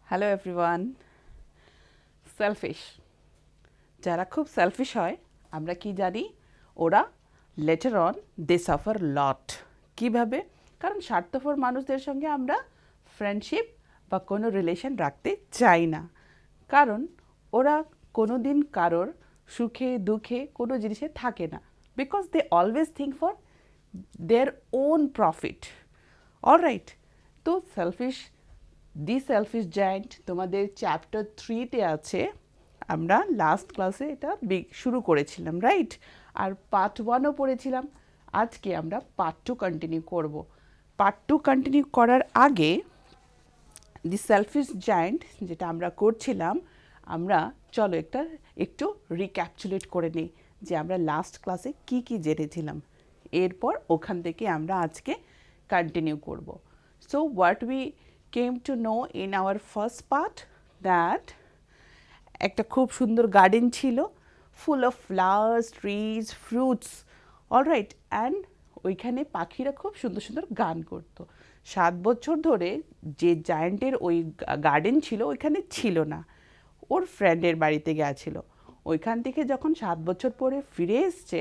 Hello everyone. Shellfish, যারা খুব shellfish হয় আমরা কি জানি, ওরা লেটার অন দে সাফার লট। কীভাবে? কারণ স্বার্থপর মানুষদের সঙ্গে আমরা ফ্রেন্ডশিপ বা কোনো রিলেশন রাখতে চাই না, কারণ ওরা কোনো দিন কারোর সুখে দুঃখে কোনো জিনিসে থাকে না, because they always think for their own profit. Alright, তো সেলফিশ, দি সেলফিশ জায়ান্ট তোমাদের চ্যাপ্টার 3-তে আছে। আমরা লাস্ট ক্লাসে এটা শুরু করেছিলাম, রাইট? আর পার্ট 1ও পড়েছিলাম। আজকে আমরা পার্ট 2 কন্টিনিউ করব। পার্ট 2 কন্টিনিউ করার আগে দি সেলফিশ জায়ান্ট যেটা আমরা করছিলাম, আমরা চলো একটু রিক্যাপচুলেট করে নিই যে আমরা লাস্ট ক্লাসে কি কি জেনেছিলাম। এরপর ওখান থেকে আমরা আজকে কন্টিনিউ করব। So what we came to know in our first part, that একটা খুব সুন্দর গার্ডেন ছিল, full of flowers, trees, fruits. Alright, and ওইখানে পাখিরা খুব সুন্দর সুন্দর গান করতো। 7 বছর ধরে যে জায়ান্টের ওই গার্ডেন ছিল ওইখানে ছিল না, ওর ফ্রেন্ডের বাড়িতে গেছিল। ওইখান থেকে যখন 7 বছর পরে ফিরে এসছে,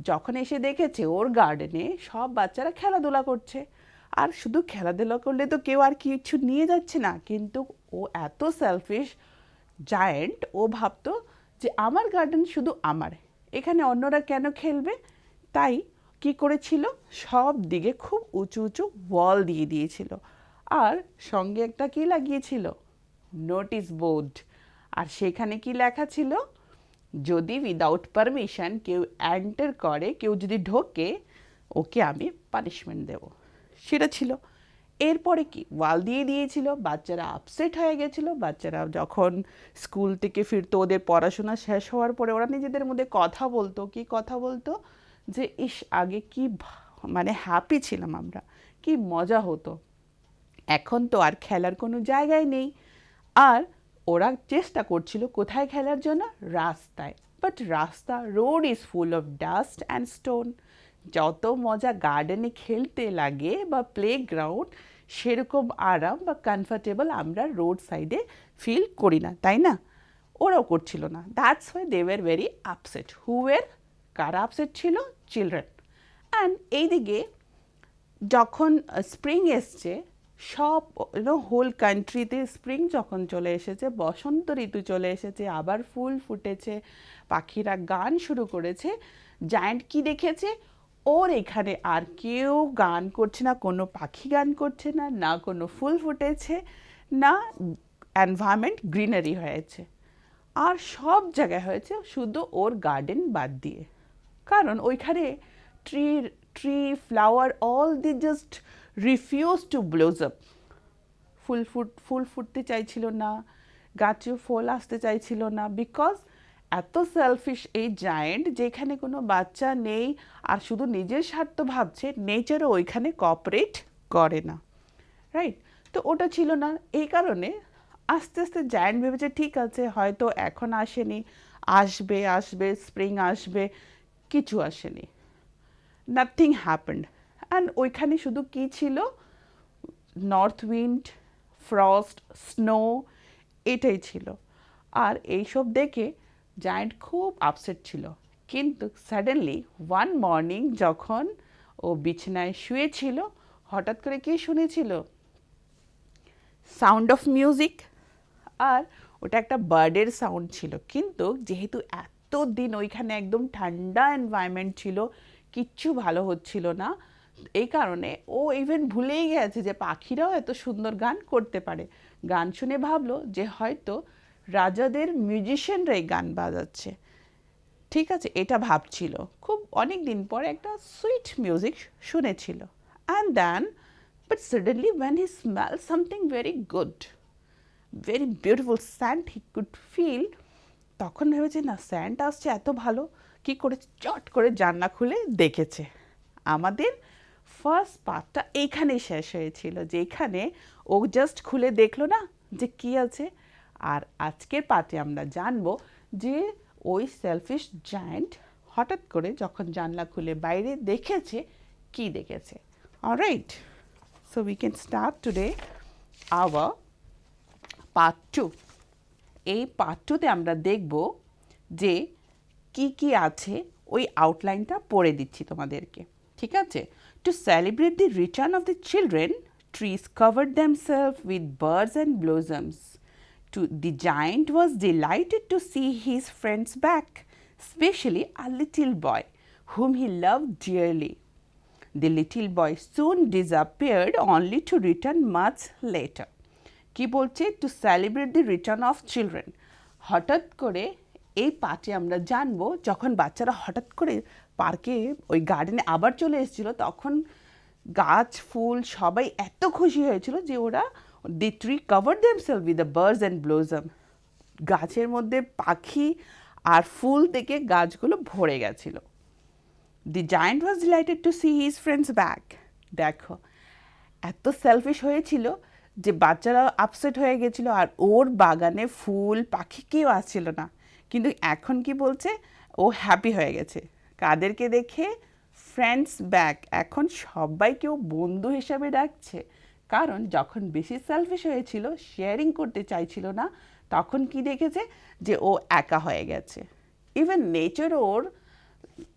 যখন এসে দেখেছে ওর গার্ডেনে সব বাচ্চারা খেলাধুলা করছে, আর শুধু খেলাধুলা করলে তো কেউ আর কিছু নিয়ে যাচ্ছে না, কিন্তু ও এত সেলফিশ জায়ান্ট, ও ভাবতো যে আমার গার্ডেন শুধু আমার, এখানে অন্যরা কেন খেলবে। তাই কি করেছিল, সব দিকে খুব উঁচু উঁচু ওয়াল দিয়ে দিয়েছিল, আর সঙ্গে একটা কি লাগিয়েছিল, নোটিশ বোর্ড। আর সেখানে কি লেখা ছিল, যদি উইদাউট পারমিশন কেউ এন্টার করে, কেউ যদি ঢোকে, ওকে আমি পানিশমেন্ট দেব, সেটা ছিল। এরপরে কি ওয়াল দিয়ে দিয়েছিল, বাচ্চারা আপসেট হয়ে গেছিল। বাচ্চারা যখন স্কুল থেকে ফিরতো, ওদের পড়াশোনা শেষ হওয়ার পরে ওরা নিজেদের মধ্যে কথা বলতো, কি কথা বলতো, যে ইস আগে কি মানে হ্যাপি ছিলাম আমরা, কি মজা হতো, এখন তো আর খেলার কোনো জায়গায় নেই। আর ওরা চেষ্টা করছিল কোথায় খেলার জন্য, রাস্তায়। বাট রাস্তা, road is full of dust and stone. যত মজা গার্ডেনে খেলতে লাগে বা প্লেগ্রাউন্ড, সেরকম আরাম বা কমফর্টেবল আমরা রোড সাইডে ফিল করি না, তাই না? ওরাও করছিল না। That's why they were very upset. কারা আপসেট ছিল? চিলড্রেন। অ্যান্ড এইদিকে যখন স্প্রিং এসছে, সব হোল কান্ট্রিতে স্প্রিং যখন চলে এসেছে, বসন্ত ঋতু চলে এসেছে, আবার ফুল ফুটেছে, পাখিরা গান শুরু করেছে, জায়ান্ট কি দেখেছে, ওর এখানে আর কেউ গান করছে না, কোনো পাখি গান করছে না, না কোনো ফুল ফুটেছে, না এনভায়রনমেন্ট গ্রিনারি হয়েছে, আর সব জায়গায় হয়েছে শুধু ওর গার্ডেন বাদ দিয়ে। কারণ ওইখানে tree tree flower all the just refuse to blossom. ফুল ফুটতে চাইছিল না, গাছেও ফল আসতে চাইছিল না, বিকজ এত সেলফিশ এই জায়েন্ট, যেখানে কোনো বাচ্চা নেই আর শুধু নিজের স্বার্থ ভাবছে, নেচারও ওইখানে কোঅপারেট করে না, রাইট? তো ওটা ছিল না, এই কারণে আস্তে আস্তে জায়ান্ট ভেবেছে ঠিক আছে, হয়তো এখন আসেনি, আসবে আসবে, স্প্রিং আসবে, কিছু আসেনি, নাথিং হ্যাপেন্ড। অ্যান্ড ওইখানে শুধু কি ছিল, নর্থ উইন্ড, ফ্রস্ট, স্নো, এটাই ছিল। আর এইসব দেখে জায়ান্ট খুব আপসেট ছিল। কিন্তু সাডেনলি ওয়ান মর্নিং যখন ও বিছানায় শুয়েছিল, হঠাৎ করে কি শুনেছিল, সাউন্ড অফ মিউজিক। আর ওটা একটা বার্ডের সাউন্ড ছিল, কিন্তু যেহেতু এত দিন ওইখানে একদম ঠান্ডা এনভায়রনমেন্ট ছিল, কিচ্ছু ভালো হচ্ছিল না, এই কারণে ও ইভেন ভুলেই গেছে যে পাখিরাও এত সুন্দর গান করতে পারে। গান শুনে ভাবলো যে হয়তো রাজাদের মিউজিশিয়ানরাই গান বাজাচ্ছে, ঠিক আছে, এটা ভাবছিল। খুব অনেক দিন পর একটা সুইট মিউজিক শুনেছিল। And then, but suddenly when he smelled something very good, very beautiful scent he could feel, তখন ভেবেছে না, স্যান্ট আসছে এত ভালো, কি করে চট করে জানলা খুলে দেখেছে। আমাদের ফার্স্ট পার্টটা এইখানেই শেষ হয়েছিল, যেখানে ও জাস্ট খুলে দেখলো না যে কি আছে। আর আজকের পার্টে আমরা জানবো যে ওই সেলফিশ জায়ান্ট হঠাৎ করে যখন জানলা খুলে বাইরে দেখেছে, কি দেখেছে। Alright, so we can start today our part 2। এই পার্ট 2তে আমরা দেখব যে কি কি আছে, ওই আউটলাইনটা পড়ে দিচ্ছি তোমাদেরকে, ঠিক আছে? To celebrate the return of the children, trees covered themselves with birds and blossoms. The giant was delighted to see his friends back, especially a little boy whom he loved dearly. The little boy soon disappeared, only to return much later. কি বলছে? To celebrate the return of children. হঠাৎ করে এই পার্টে আমরা জানবো, যখন বাচ্চারা হঠাৎ করে পার্কে ওই গার্ডেনে আবার চলে এসেছিল, তখন গাছ ফুল সবাই এত খুশি হয়েছিল যে ওরা the tree cover themselves with the birds and blossom, গাছের মধ্যে পাখি আর ফুল থেকে গাছগুলো ভরে গেছিল। The giant was delighted to see his friends back. দেখো, এত সেলফিশ হয়েছিল যে বাচ্চারা আপসেট হয়ে গেছিল, আর ওর বাগানে ফুল পাখি কেউ আসছিল না। কিন্তু এখন কি বলছে? ও হ্যাপি হয়ে গেছে। কাদেরকে দেখে? Friends back. এখন সবাইকেও বন্ধু হিসাবে ডাকছে, কারণ যখন বেশি সেলফিশ হয়েছিল, শেয়ারিং করতে চাইছিল না, তখন কি দেখেছে? যে ও একা হয়ে গেছে। ইভেন নেচার ওর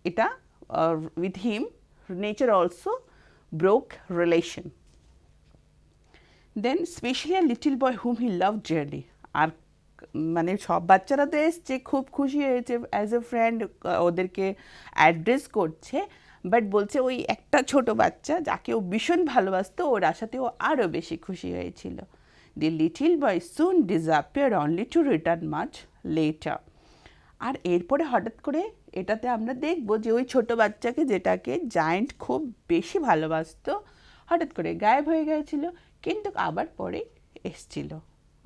এটা with him, nature also broke relation. Then especially a little boy whom he loved dearly. আর মানে সব বাচ্চারা তো এসছে, খুব খুশি হয়েছে, অ্যাজ এ ফ্রেন্ড ওদেরকে অ্যাড্রেস করছে, বাট বলছে ওই একটা ছোট বাচ্চা যাকে ও ভীষণ ভালোবাসতো, ওর আশাতে ও আরও বেশি খুশি হয়েছিল। The little boy soon disappear only to return much later. আর এরপরে হঠাৎ করে এটাতে আমরা দেখব যে ওই ছোট বাচ্চাকে, যেটাকে জায়ান্ট খুব বেশি ভালোবাসতো, হঠাৎ করে গায়েব হয়ে গিয়েছিল, কিন্তু আবার পরে এসছিল।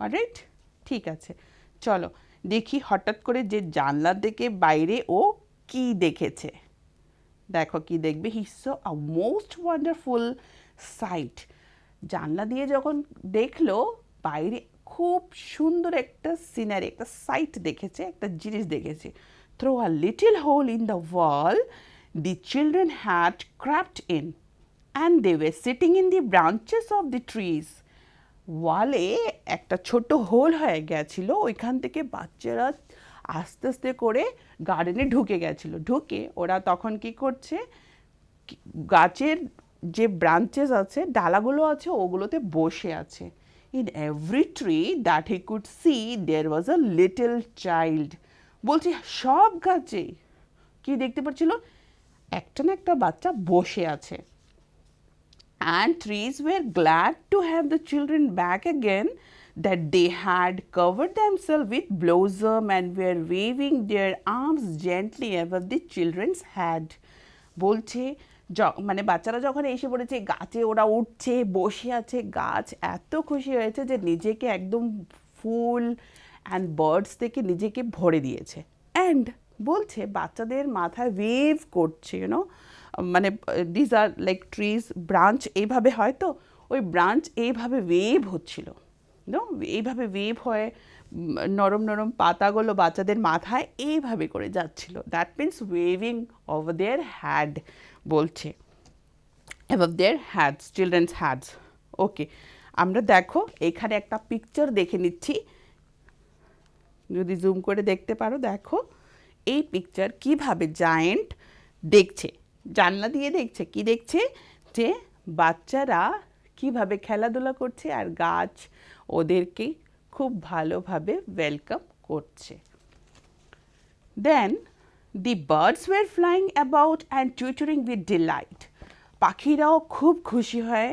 অলরাইট, ঠিক আছে, চলো দেখি হঠাৎ করে যে জানলা থেকে বাইরে ও কি দেখেছে। দেখো কি দেখবে? He saw a most wonderful sight. জানলা দিয়ে যখন দেখলো বাইরে খুব সুন্দর একটা সিনারি, একটা সাইট দেখেছে, একটা জিনিস দেখেছে। Through a little hole in the wall the children had crept in and they were sitting in the branches of the trees. ওয়ালে একটা ছোট হোল হয়ে গেছিলো, ওইখান থেকে বাচ্চারা আস্তে আস্তে করে গার্ডেনে ঢুকে গেছিলো। ঢুকে ওরা তখন কি করছে? গাছের যে ব্রাঞ্চেস আছে, ডালাগুলো আছে, ওগুলোতে বসে আছে। In every tree that he could see there was a little child. বলছি সব গাছে কি দেখতে পাচ্ছিল? একটা না একটা বাচ্চা বসে আছে। And trees were glad to have the children back again, that they had covered themselves with blossom and were waving their arms gently above the children's head. বলছে মানে বাচ্চারা যখন এসে পড়েছে গাছে, ওরা উঠছে, বসে আছে, গাছ এত খুশি হয়েছে যে নিজেকে একদম ফুল অ্যান্ড বার্ডস থেকে নিজেকে ভরে দিয়েছে। অ্যান্ড বলছে বাচ্চাদের মাথায় ওয়েভ করছে, ইউনো, মানে this are like trees branch এইভাবে হয়, তো ওই ব্রাঞ্চ এইভাবে ওয়েভ হচ্ছিল, নো, এইভাবে ওয়েভ হয়ে নরম নরম পাতাগুলো বাচ্চাদের মাথায় এইভাবে করে যাচ্ছিল। That means waving over their head বলছে, above their heads, children's heads. Okay, আমরা দেখো এখানে একটা পিকচার দেখে নিচ্ছি, যদি জুম করে দেখতে পারো। দেখো এই পিকচার কিভাবে জায়ান্ট দেখছে, জানলা দিয়ে দেখছে। কি দেখছে? যে বাচ্চারা কিভাবে খেলাধুলা করছে আর গাছ ওদেরকে খুব ভালোভাবে ওয়েলকাম করছে। Then the birds were flying about and twittering with delight. পাখিরাও খুব খুশি হয়,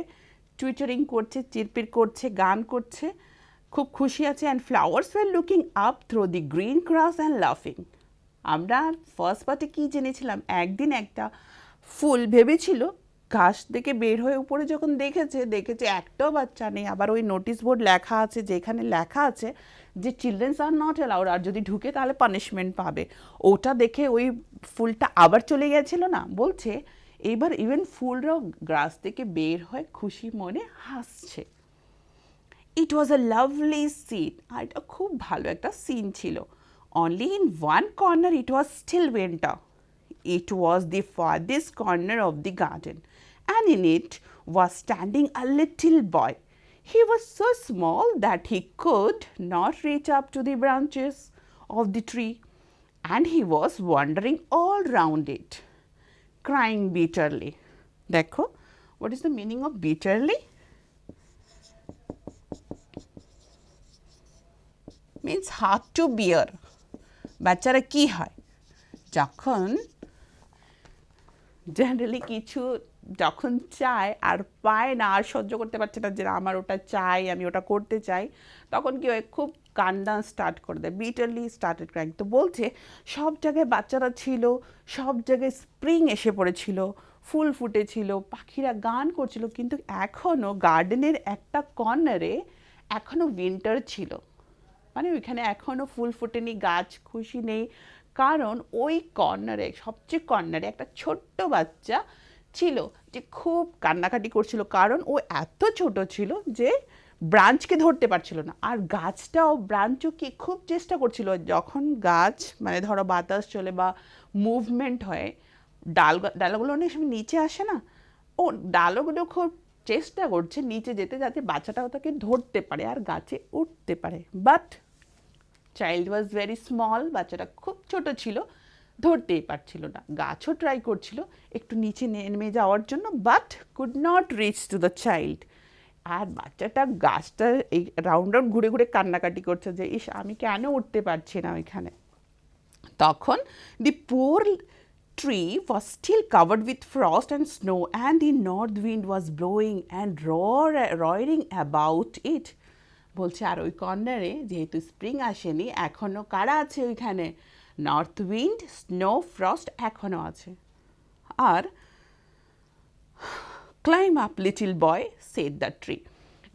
টুইটারিং করছে, চিরপির করছে, গান করছে, খুব খুশি আছে। And flowers were looking up through the green grass and লাফিং। আমরা ফার্স্ট পার্টে কী জেনেছিলাম? একদিন একটা ফুল ভেবেছিল, ঘাস থেকে বের হয়ে উপরে যখন দেখেছে একটাও বাচ্চা নেই। আবার ওই নোটিশ বোর্ড লেখা আছে, যেখানে লেখা আছে যে চিলড্রেন্স আর নট অ্যালাউড, আর যদি ঢুকে তাহলে পানিশমেন্ট পাবে। ওটা দেখে ওই ফুলটা আবার চলে গেছিল না। বলছে এইবার ইভেন ফুলরাও গাছ থেকে বের হয়ে খুশি মনে হাসছে। ইট ওয়াজ আ লাভলি সিন। আর এটা খুব ভালো একটা সিন ছিল। Only in one corner it was still winter. It was the farthest corner of the garden, and in it was standing a little boy. He was so small that he could not reach up to the branches of the tree, and he was wandering all round it, crying bitterly. দেখো, what is the meaning of bitterly? Means hard to bear. বাচ্চারা কি হয় যখন generally কিছু যখন চায় আর পায় না, আর সহ্য করতে পারছে না যে আমার ওটা চাই, আমি ওটা করতে চাই, তখন কি হয়, খুব কান্না স্টার্ট করে দেয়, বিটারলি স্টার্টেড ক্রাইং। তো বলছে সব জায়গায় বাচ্চারা ছিল, সব জায়গায় স্প্রিং এসে পড়েছিল, ফুল ফুটেছিল, পাখিরা গান করছিল, কিন্তু এখনও গার্ডেনের একটা কর্নারে এখনও উইন্টার ছিল, মানে ওইখানে এখনও ফুল ফুটেনি, গাছ খুশি নেই, কারণ ওই কর্নারে, সবচেয়ে কর্নারে একটা ছোট্ট বাচ্চা ছিল যে খুব কান্নাকাটি করছিল, কারণ ও এত ছোট ছিল যে ব্রাঞ্চকে ধরতে পারছিল না। আর গাছটাও ব্রাঞ্চও কি খুব চেষ্টা করছিল, যখন গাছ মানে ধরো বাতাস চলে বা মুভমেন্ট হয়, ডালগুলো অনেক সময় নিচে আসে না, ও ডালগুলো খুব চেষ্টা করছে নিচে যেতে, যাতে বাচ্চাটাও তাকে ধরতে পারে আর গাছে উঠতে পারে। But child was very small, বাচ্চাটা খুব ছোট ছিল, ধরতেই পারছিল না। গাছও ট্রাই করছিল একটু নিচে নেমে যাওয়ার জন্য, but could not reach to the child. আর বাচ্চাটা গাছটা এই রাউন্ড রাউন্ড ঘুরে ঘুরে কান্নাকাটি করছে যে ইস, আমি কেন উঠতে পারছি না ওইখানে। তখন দি পোর tree was still covered with frost and snow, and the north wind was blowing and roaring about it. বলছে আর ওই কর্নারে যেহেতু স্প্রিং আসেনি, এখনও কারা আছে ওইখানে, নর্থ উইন্ড, স্নো, ফ্রস্ট এখনও আছে। আর climb up little boy said the tree,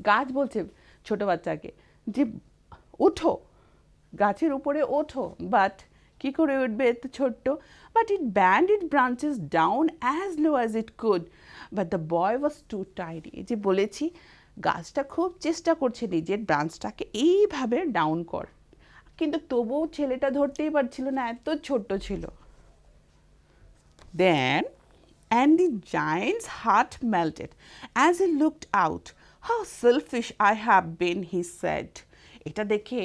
গাছ বলছে ছোট বাচ্চাকে যে ওঠো, গাছের উপরে ওঠো, বাট কি করে উঠবে এত ছোট্ট, but it bent it branches down as low as it could, but the boy was too tiny. এই যে বলেছি, গাছটা খুব চেষ্টা করছে নিজের ব্রাঞ্চটাকে এইভাবে ডাউন কর, কিন্তু তবুও ছেলেটা ধরতেই পারছিল না, এত ছোট্ট ছিল। Then and the giant's heart melted as he looked out. How selfish I have been, he said. এটা দেখে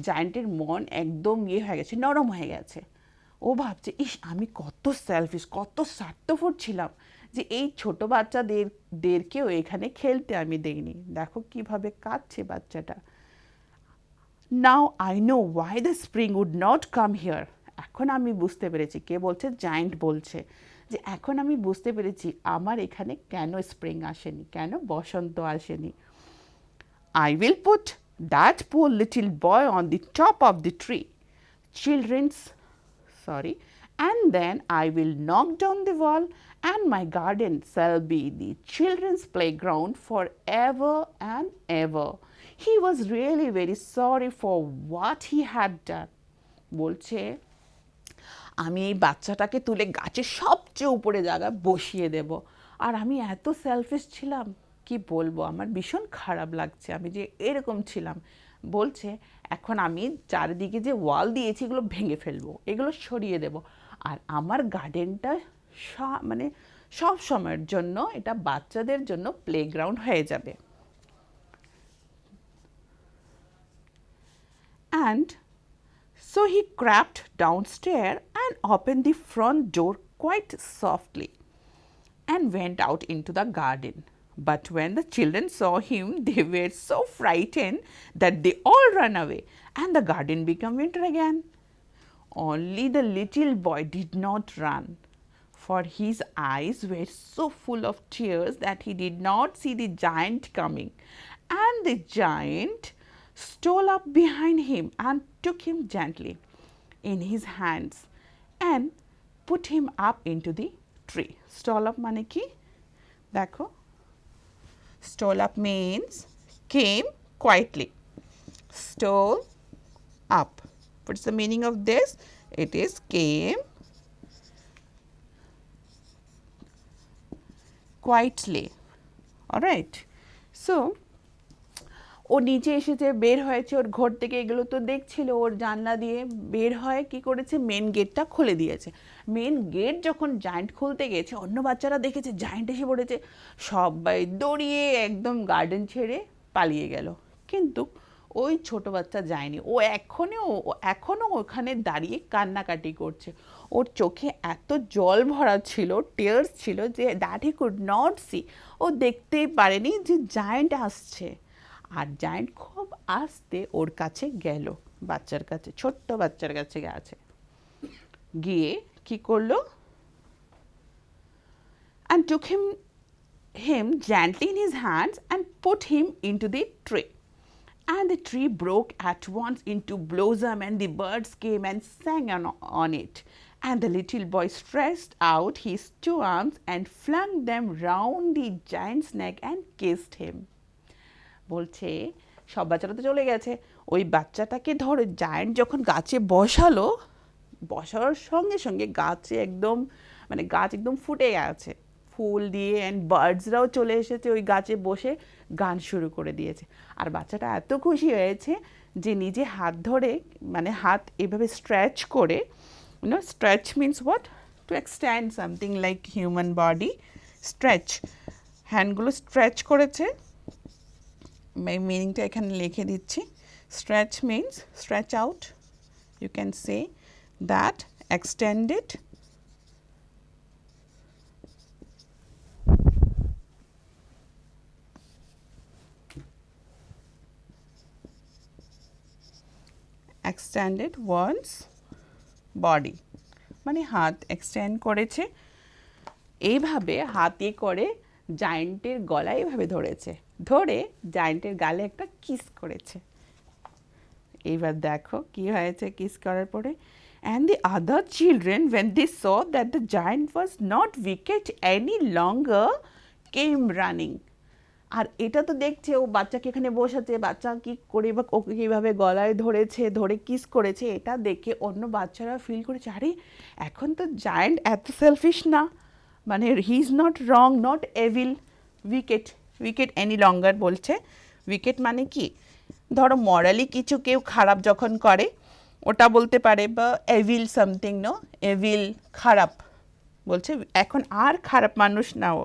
জায়ান্টের মন একদম হয়ে গেছে, নরম হয়ে গেছে। ও ভাবছে ইস, আমি কত সেলফিশ, কত স্বার্থপর ছিলাম যে এই ছোট বাচ্চাদেরকেও এখানে খেলতে আমি দেইনি। দেখো কিভাবে কাঁদছে বাচ্চাটা। Now I know why the spring would not come here. এখন আমি বুঝতে পেরেছি, কে বলছে, জায়ান্ট বলছে যে এখন আমি বুঝতে পেরেছি আমার এখানে কেন স্প্রিং আসেনি, কেন বসন্ত আসেনি। I will put that poor little boy on the top of the tree, and then I will knock down the wall, and my garden shall be the children's playground forever and ever. He was really very sorry for what he had done. বলছে আমি এই বাচ্চাটাকে তুলে গাছের সবচেয়ে উপরে জায়গায় বসিয়ে দেব, আর আমি এত সেলফিশ ছিলাম, কি বলবো, আমার ভীষণ খারাপ লাগছে আমি যে এরকম ছিলাম। বলছে এখন আমি চারিদিকে যে ওয়াল দিয়েছি এগুলো ভেঙে ফেলবো, এগুলো সরিয়ে দেব, আর আমার গার্ডেনটা মানে সব সময়ের জন্য এটা বাচ্চাদের জন্য প্লেগ্রাউন্ড হয়ে যাবে। And so he crept downstairs and opened the front door quite softly and went out into the garden. But when the children saw him, they were so frightened that they all ran away, and the garden became winter again. Only the little boy did not run, for his eyes were so full of tears that he did not see the giant coming. And the giant stole up behind him and took him gently in his hands and put him up into the tree. Stole up মানে কি? দেখো, stole up means came quietly. Stole up. What's the meaning of this? It is came quietly. All right. So ও নিচে এসেছে, বের হয়েছে ওর ঘর থেকে, এগুলো তো দেখছিল ওর জানলা দিয়ে, বের হয়ে কি করেছে, মেন গেটটা খুলে দিয়েছে। মেন গেট যখন জায়ান্ট খুলতে গেছে, অন্য বাচ্চারা দেখেছে জায়ান্ট এসে পড়েছে, সবাই দৌড়িয়ে একদম গার্ডেন ছেড়ে পালিয়ে গেল। কিন্তু ওই ছোট বাচ্চা যায়নি, ও এখনও ওখানে দাঁড়িয়ে কান্নাকাটি করছে। ওর চোখে এত জল ভরা ছিল, টিয়ার্স ছিল, যে that he could not see, ও দেখতেই পারেনি যে জায়ান্ট আসছে। আর জায়ান্ট খুব আস্তে ওর কাছে গেল, বাচ্চার কাছে, ছোট্ট বাচ্চার কাছে গেছে, গিয়ে কি করলো, and took him gently in his hands and put him into the tree. And the tree broke at once into blossom, and the birds came and sang on it. And the little boy stretched out his two arms and flung them round the giant's neck and kissed him. বলছে সব বাচ্চারা তো চলে গেছে, ওই বাচ্চাটাকে ধরে giant যখন গাছে বসালো, বসানোর সঙ্গে সঙ্গে গাছে একদম মানে গাছ একদম ফুটে গেছে ফুল দিয়ে, অ্যান্ড বার্ডসরাও চলে এসেছে ওই গাছে বসে গান শুরু করে দিয়েছে। আর বাচ্চাটা এত খুশি হয়েছে যে নিজে হাত ধরে, মানে হাত এভাবে স্ট্রেচ করে, stretch means what, to extend something like human body, stretch, হ্যান্ডগুলো স্ট্রেচ করেছে। মিনিংটা এখানে লিখে দিচ্ছি। Stretch means stretch out, you can say that, extended, extended one's body, মানে হাত এক্সটেন্ড করেছে, এইভাবে হাতে করে জায়ান্টের গলায় এভাবে ধরেছে, ধরে জায়ান্টের গালে একটা কিস করেছে। এইবার দেখো কি হয়েছে কিস করার পরে। And the other children, when they saw that the giant was not wicked any longer, came running. আর এটা তো দেখছে ও বাচ্চাকে এখানে বসাচ্ছে, বাচ্চা কি করে বা ওকে কীভাবে গলায় ধরেছে, ধরে কিস করেছে, এটা দেখে অন্য বাচ্চারা ফিল করেছে, আরে এখন তো জায়ান্ট এত সেলফিশ না, মানে he is not wrong, not evil, wicket any longer. বলছে উইকেট মানে কি, ধরো মরালি কিছু কেউ খারাপ যখন করে ওটা বলতে পারে, বা এভিল সামথিং, নো এভিল খারাপ, বলছে এখন আর খারাপ মানুষ না ও,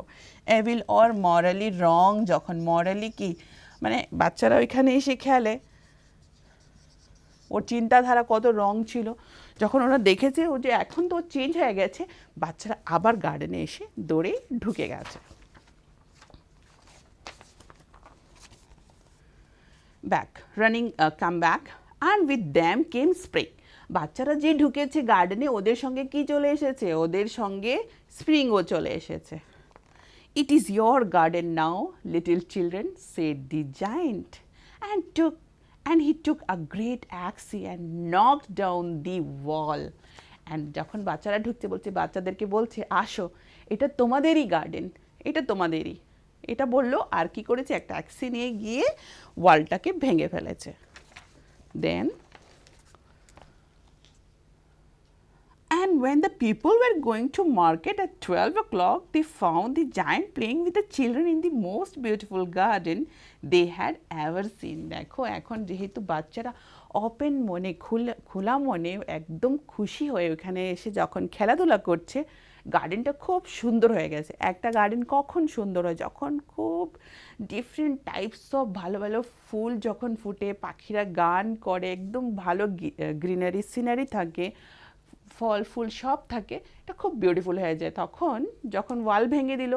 এভিল অর মরালি রং, যখন মরালি কি মানে বাচ্চারা ওইখানে এসে খেলে, ওর চিন্তাধারা কত রং ছিল, যখন ওরা দেখেছে ও যে এখন তো চেঞ্জ হয়ে গেছে, বাচ্চারা আবার গার্ডেনে এসে দৌড়ে ঢুকে গেছে। Back running, come back, and with them came spring. বাচ্চারা যে ঢুকেছে গার্ডেনে, ওদের সঙ্গে কি চলে এসেছে, ওদের সঙ্গে স্প্রিংও চলে এসেছে। It is your garden now, little children, said the giant, and he took a great axe and knocked down the wall. And যখন বাচ্চারা ঢুকছে, বলছে বাচ্চাদেরকে বলছে আসো, এটা তোমাদেরই গার্ডেন, এটা তোমাদেরই, এটা বললো, আর কি করেছে, একটা অ্যাক্সি নিয়ে গিয়ে ওয়ালটাকে ভেঙে ফেলেছে। Then, and when the people were going to market at 12 o'clock, they found the giant playing with the children in the most beautiful garden they had ever seen. দেখো এখন যেহেতু বাচ্চারা ওপেন মনে, খোলা মনে একদম খুশি হয়ে ওখানে এসে যখন খেলাধুলা করছে, গার্ডেনটা খুব সুন্দর হয়ে গেছে। একটা গার্ডেন কখন সুন্দর হয়, যখন খুব ডিফারেন্ট টাইপস অফ ভালো ভালো ফুল যখন ফুটে, পাখিরা গান করে, একদম ভালো গ্রিনারি সিনারি থাকে, ফল ফুল সব থাকে, এটা খুব বিউটিফুল হয়ে যায়। তখন যখন ওয়াল ভেঙে দিল,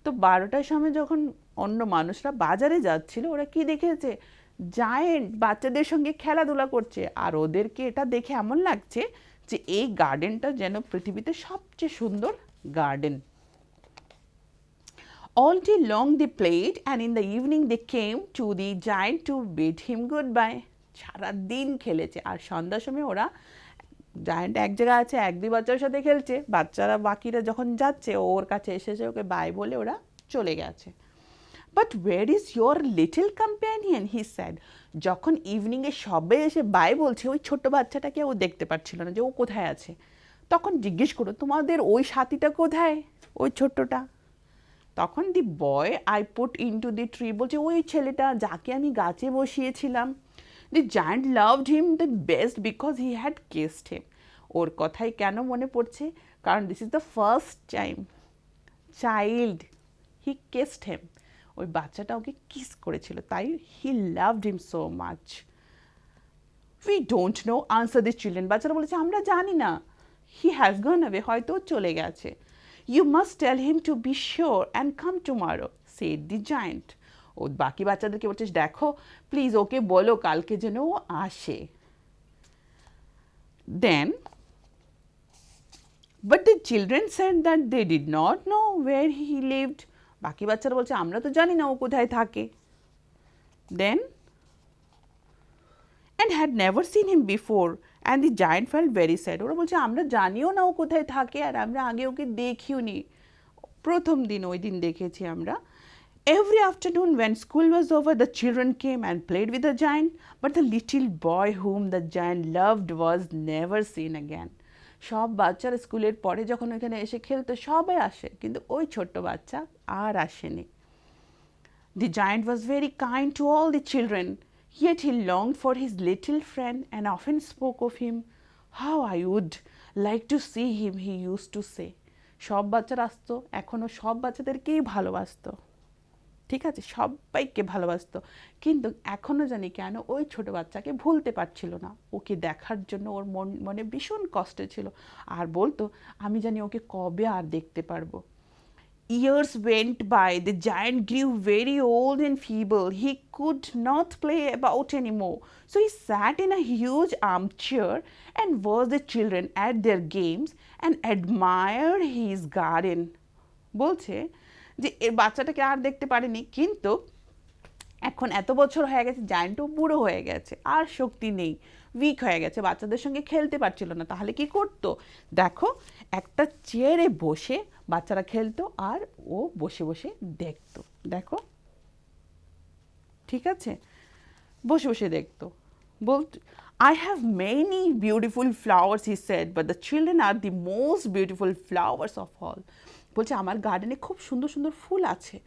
তো 12টার সময় যখন অন্য মানুষরা বাজারে যাচ্ছিল, ওরা কি দেখেছে, জায়ান্ট বাচ্চাদের সঙ্গে খেলাধুলা করছে, আর ওদেরকে এটা দেখে এমন লাগছে যে এই গার্ডেনটা যেন পৃথিবীতে সবচেয়ে সুন্দর garden. All day long they played, and in the evening they came to the giant to bid him goodbye. সারাদিন খেলেছে, আর সন্ধ্যার সময় ওরা, জায়ান্ট এক জায়গায় আছে, এক দুই বাচ্চার সাথে খেলছে, বাচ্চারা বাকিরা যখন যাচ্ছে ওর কাছে এসেছে, ওকে বাই বলে ওরা চলে গেছে। But where is your little companion, he said. যখন ইভিনিংয়ে সবে এসে বাই বলছে, ওই ছোট্ট বাচ্চাটাকে ও দেখতে পাচ্ছিল না যে ও কোথায় আছে, তখন জিজ্ঞেস করো তোমাদের ওই সাথীটা কোথায়, ওই ছোট্টটা। তখন the boy I put into the tree, বলছে ওই ছেলেটা যাকে আমি গাছে বসিয়েছিলাম। The giant loved him the best because he had kissed him. ওর কথাই কেন মনে পড়ছে, কারণ this is the first time child he kissed him, ওই বাচ্চাটা ওকে কিস করেছিল, তাই he loved him so much. We don't know answer this children, বাচ্চারা বলেছে আমরা জানি না, হি হ্যাজ গন অ্যাওয়ে, হয়তো চলে গেছে। You must tell him to be sure and come tomorrow, said the giant. ও বাকি বাচ্চাদেরকে বলছে দেখো প্লিজ ওকে বলো কালকে যেন ও আসে। Then but the children said that they did not know where he lived, বাকি বাচ্চারা বলছে আমরা তো জানি না ও কোথায় থাকে। দেন and had never seen him before and the giant felt very sad, ওরা বলছে আমরা জানিও না ও কোথায় থাকে আর আমরা আগে ওকে দেখিও নি, প্রথম দিন ওই দিন দেখেছি আমরা। Every afternoon when school was over the children came and played with the giant, but the little boy whom the giant loved was never seen again. সব বাচ্চারা স্কুলের পরে যখন ওইখানে এসে খেলতো সবাই আসে, কিন্তু ওই ছোট্ট বাচ্চা আর আসেনি। The giant was very kind to all the children, yet he longed for his little friend and often spoke of him. How I would like to see him, he used to say. সব বাচ্চারা আসতো, এখনও সব বাচ্চাদেরকেই ভালোবাসতো, ঠিক আছে, সবাইকে ভালোবাসতো, কিন্তু এখনও জানি কেন ওই ছোট বাচ্চাকে ভুলতে পারছিল না, ওকে দেখার জন্য ওর মনে ভীষণ কষ্ট ছিল, আর বলতো আমি জানি ওকে কবে আর দেখতে পারবো। Years went by, the giant grew very old and feeble. He could not play about anymore. So he sat in a huge armchair and watched the children at their games and admired his garden. বলছে যে এর বাচ্চাটাকে আর দেখতে পারেনি, কিন্তু এখন এত বছর হয়ে গেছে, জায়ান্টও বুড়ো হয়ে গেছে, আর শক্তি নেই, উইক হয়ে গেছে, বাচ্চাদের সঙ্গে খেলতে পারছিল না, তাহলে কি করতো দেখো, একটা চেয়ারে বসে বাচ্চারা খেলতো আর ও বসে বসে দেখতো, দেখো ঠিক আছে, বসে বসে দেখতো। বলতো I have many beautiful flowers, he said, but the children are the most beautiful flowers of all. বলছে আমার গার্ডেনে খুব সুন্দর সুন্দর ফুল আছে,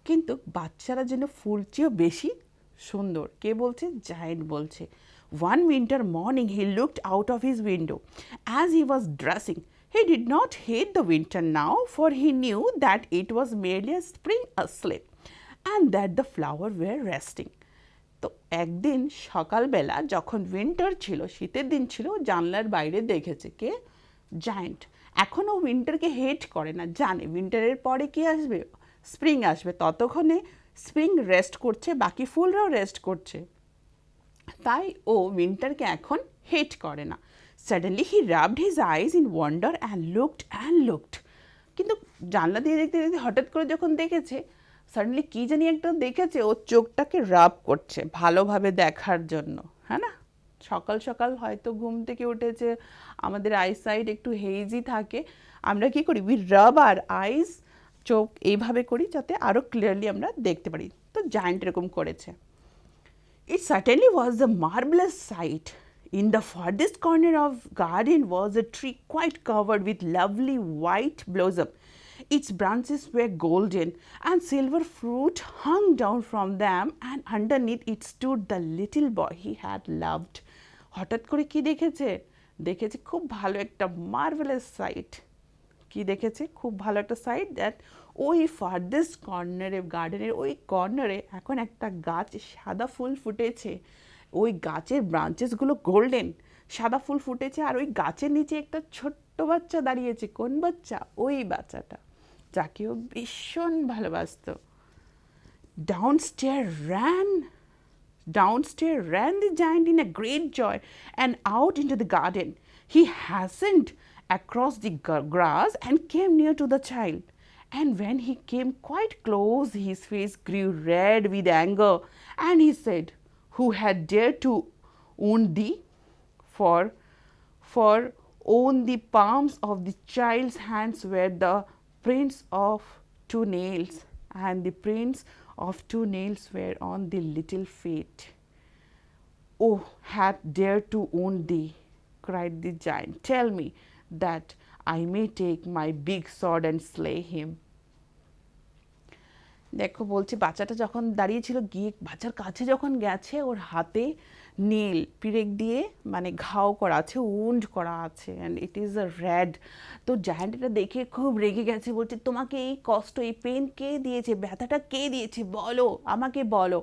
কিন্তু বাচ্চারা যেন ফুল চেয়েও বেশি সুন্দর। কে বলছে? জায়ান্ট বলছে। One winter morning he looked out of his window as he was dressing. He did not hate the winter now, for he knew that it was merely a spring asleep and that the flowers were resting. তো একদিন সকালবেলা যখন winter ছিল, শীতের দিন ছিল, জানলার বাইরে দেখেছে কে? জায়ান্ট। এখনও উইন্টারকে হেট করে না, জানে উইন্টারের পরে কি আসবে, স্প্রিং আসবে, ততক্ষণে স্প্রিং রেস্ট করছে, বাকি ফুলরাও রেস্ট করছে, তাই ও উইন্টারকে এখন হেট করে না। Suddenly he rubbed his eyes in wonder and looked. কিন্তু জানলা দিয়ে দেখতে দেখতে হঠাৎ করে যখন দেখেছে, সাডেনলি কী জানি একটা দেখেছে, ও চোখটাকে রাব করছে ভালোভাবে দেখার জন্য, হ্যাঁ না, সকাল সকাল হয়তো ঘুম থেকে উঠেছে, আমাদের আইসাইট একটু হেজি থাকে, আমরা কি করি, উই রাব আর আইস, চোখ এইভাবে করি যাতে আরও ক্লিয়ারলি আমরা দেখতে পারি। তো জায়ান্ট এরকম করেছে। It certainly was a marvelous sight. In the farthest corner of garden was a tree quite covered with lovely white blossom. Its branches were golden and silver fruit hung down from them, and underneath it stood the little boy he had loved. হঠাৎ করে কি দেখেছে? দেখেছে খুব ভালো একটা marvellous site. কি দেখেছে? খুব ভালো একটা সাইট, দ্যাট ওই ফার্দেস্ট কর্নারে, গার্ডেনের ওই কর্নারে এখন একটা গাছ সাদা ফুল ফুটেছে, ওই গাছের ব্রাঞ্চেসগুলো গোল্ডেন, সাদা ফুল ফুটেছে, আর ওই গাছের নিচে একটা ছোট্ট বাচ্চা দাঁড়িয়েছে। কোন বাচ্চা? ওই বাচ্চাটা যাকে ও ভীষণ ভালোবাসত। Downstairs ran the giant in a great joy and out into the garden. He hastened across the grass and came near to the child. And when he came quite close, his face grew red with anger, and he said, "Who had dared to wound thee? For on the palms of the child's hands were the prints of 2 nails, and the prints of 2 nails were on the little feet. Oh, had dared to wound thee," cried the giant. "Tell me, that I may take my big sword and slay him." দেখো বলছে বাচ্চাটা যখন দাঁড়িয়েছিল, গিয়ে বাচ্চার কাছে যখন গেছে, ওর হাতে নীল পিরেক দিয়ে মানে ঘাও করা আছে, উন্ড করা আছে, and it is a red. তো জায়ান্ট এটা দেখে খুব রেগে গেছে, বলছে তোমাকে এই কষ্ট, এই পেন কে দিয়েছে, ব্যথাটা কে দিয়েছে বলো, আমাকে বলো,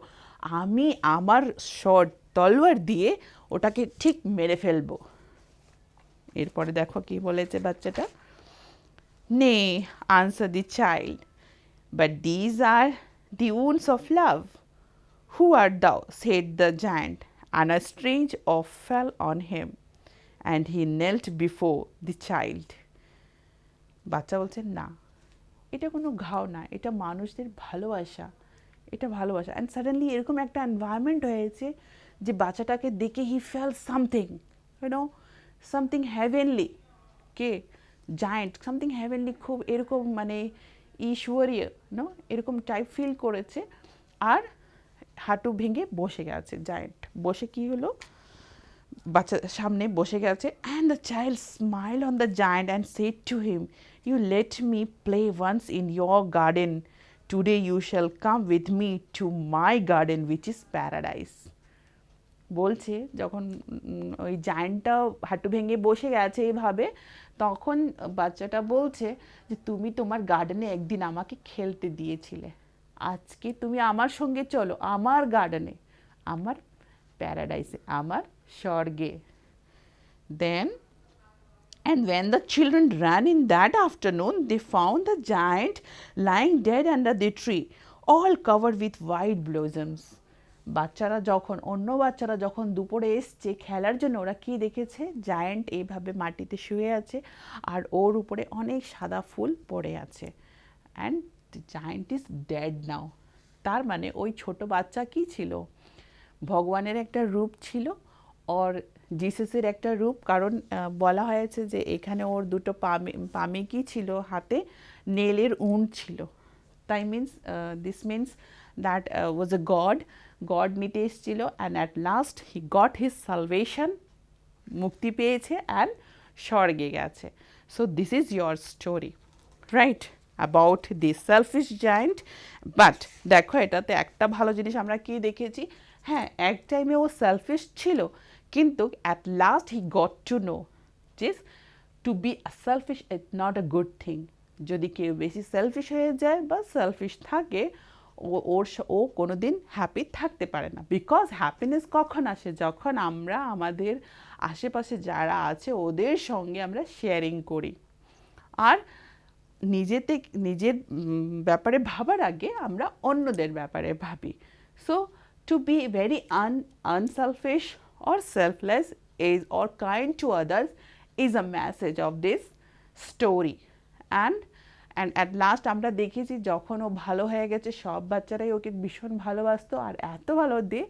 আমি আমার শর্ট তলোয়ার দিয়ে ওটাকে ঠিক মেরে ফেলবো। এরপরে দেখো কি বলেছে বাচ্চাটা, Nay, answered the child, but these are the wounds of love. Who art thou? Said the giant, and a strange awe fell on him, and he knelt before the child. বাচ্চা বলছে না, এটা কোনো ঘাও না, এটা মানুষদের ভালোবাসা, এটা ভালোবাসা। অ্যান্ড সাডেনলি এরকম একটা এনভায়রনমেন্ট হয়েছে যে বাচ্চাটাকে দেখে he fell something, you know, something heavenly. কে? জায়েন্ট, সামথিং হ্যাভেনলি, খুব এরকম মানে ঈশ্বরীয়, নো, এরকম টাইপ ফিল করেছে। আর হাঁটু ভেঙে বসে গেছে জায়েন্ট। বসে কি হলো, বাচ্চার সামনে বসে গেছে। And the child smile on the giant and said to him, you let me play once in your garden, today you shall come with me to my garden which is paradise. বলছে যখন ওই জায়েন্টটা হাঁটু ভেঙে বসে গেছে এভাবে, তখন বাচ্চাটা বলছে যে তুমি তোমার গার্ডেনে একদিন আমাকে খেলতে দিয়েছিলে, আজকে তুমি আমার সঙ্গে চলো আমার গার্ডেনে, আমার প্যারাডাইসে, আমার স্বর্গে। দেন and when the children ran in that afternoon, they found the giant lying dead under the tree, all covered with white blossoms. বাচ্চারা যখন, অন্য বাচ্চারা যখন দুপুরে এসছে খেলার জন্য, ওরা কি দেখেছে, জায়ান্ট এইভাবে মাটিতে শুয়ে আছে আর ওর উপরে অনেক সাদা ফুল পড়ে আছে। And the giant is dead নাও। তার মানে ওই ছোট বাচ্চা কি ছিল, ভগবানের একটা রূপ ছিল, ওর জিসাসের একটা রূপ। কারণ বলা হয়েছে যে এখানে ওর দুটো পামে কি ছিল, হাতে নেলের উন্ড ছিল। তাই means this means that was a god নিতে এসেছিল, and at last he got his salvation, মুক্তি পেয়েছে অ্যান্ড স্বর্গে গেছে। So this is your story, right, about the selfish giant. But দেখো এটাতে একটা ভালো জিনিস আমরা কি দেখেছি, হ্যাঁ এক টাইমে ও সেলফিশ ছিল, কিন্তু at last he got to know যে to be selfish is not a good thing. যদি কেউ বেশি সেলফিশ হয়ে যায় বা সেলফিশ থাকে, ও কোনো দিন হ্যাপি থাকতে পারে না। বিকজ হ্যাপিনেস কখন আসে, যখন আমরা আমাদের আশেপাশে যারা আছে ওদের সঙ্গে আমরা শেয়ারিং করি, আর নিজের ব্যাপারে ভাবার আগে আমরা অন্যদের ব্যাপারে ভাবি। So to be very unselfish or selfless is or kind to others is a message of this story. and at last আমরা দেখেছি যখন ও ভালো হয়ে গেছে, সব বাচ্চারাই ওকে ভীষণ ভালোবাসতো, আর এত ভালো দিয়ে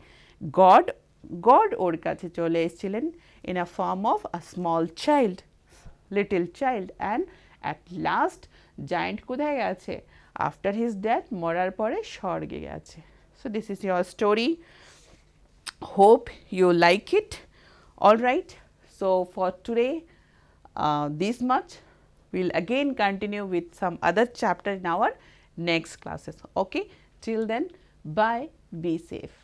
গড ওর কাছে চলে এসেছিলেন in a form of a small child, little child, and at last giant কোথায় গেছে, after his death, মরার পরে স্বর্গে গেছে। So this is your story. Hope you like it. All right, so for today this much. We'll again continue with some other chapter in our next classes. Okay, till then, bye, be safe.